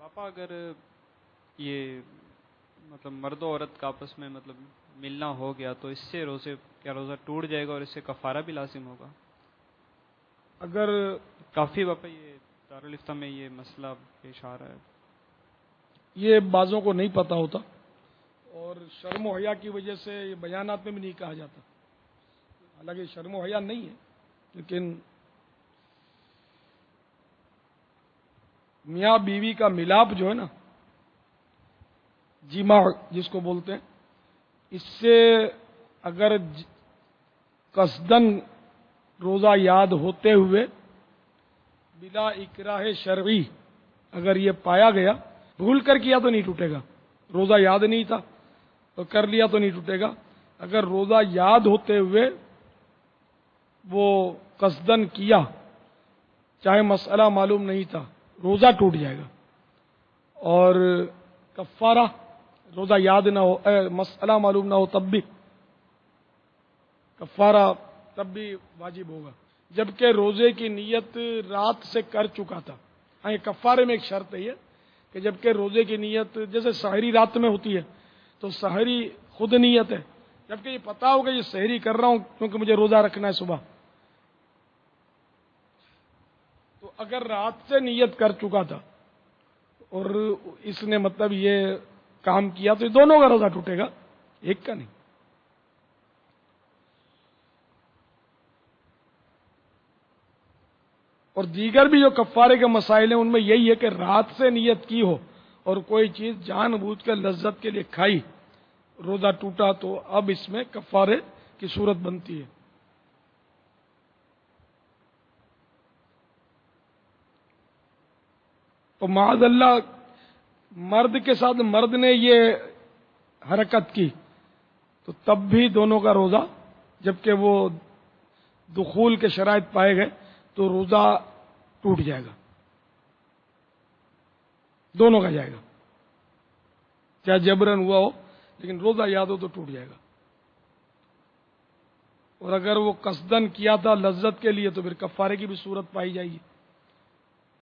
پاپا اگر یہ مطلب مرد و عورت کا آپس میں مطلب ملنا ہو گیا تو اس سے روزہ ٹوٹ جائے گا اور اس سے کفارہ بھی لازم ہوگا؟ اگر کافی پاپا یہ دارالفتہ میں یہ مسئلہ پیش آ رہا ہے. یہ بعضوں کو نہیں پتہ ہوتا اور شرم و حیا کی وجہ سے یہ بیانات میں بھی نہیں کہا جاتا. حالانکہ شرم و حیا نہیں ہے، لیکن میاں بیوی کا ملاپ جو ہے نا، جماع جس کو بولتے ہیں، اس سے اگر قصدن روزہ یاد ہوتے ہوئے بلا اکراہ شرعی اگر یہ پایا گیا، بھول کر کیا تو نہیں ٹوٹے گا. روزہ یاد نہیں تھا تو کر لیا تو نہیں ٹوٹے گا. اگر روزہ یاد ہوتے ہوئے وہ قصدن کیا، چاہے مسئلہ معلوم نہیں تھا، روزہ ٹوٹ جائے گا. اور کفارہ، روزہ یاد نہ ہو، مسئلہ معلوم نہ ہو تب بھی کفارہ تب بھی واجب ہوگا، جبکہ روزے کی نیت رات سے کر چکا تھا. ہاں، یہ کفارے میں ایک شرط ہے یہ کہ جبکہ روزے کی نیت جیسے سحری رات میں ہوتی ہے تو سحری خود نیت ہے، جبکہ یہ پتا ہوگا یہ سحری کر رہا ہوں کیونکہ مجھے روزہ رکھنا ہے صبح. تو اگر رات سے نیت کر چکا تھا اور اس نے مطلب یہ کام کیا تو دونوں کا روزہ ٹوٹے گا، ایک کا نہیں. اور دیگر بھی جو کفارے کے مسائل ہیں ان میں یہی ہے کہ رات سے نیت کی ہو اور کوئی چیز جان بوجھ کر لذت کے لیے کھائی، روزہ ٹوٹا تو اب اس میں کفارے کی صورت بنتی ہے. تو معاذ اللہ مرد کے ساتھ مرد نے یہ حرکت کی تو تب بھی دونوں کا روزہ، جبکہ وہ دخول کے شرائط پائے گئے تو روزہ ٹوٹ جائے گا، دونوں کا جائے گا، چاہے جبرن ہوا ہو لیکن روزہ یاد ہو تو ٹوٹ جائے گا. اور اگر وہ قصدن کیا تھا لذت کے لیے تو پھر کفارے کی بھی صورت پائی جائے گی.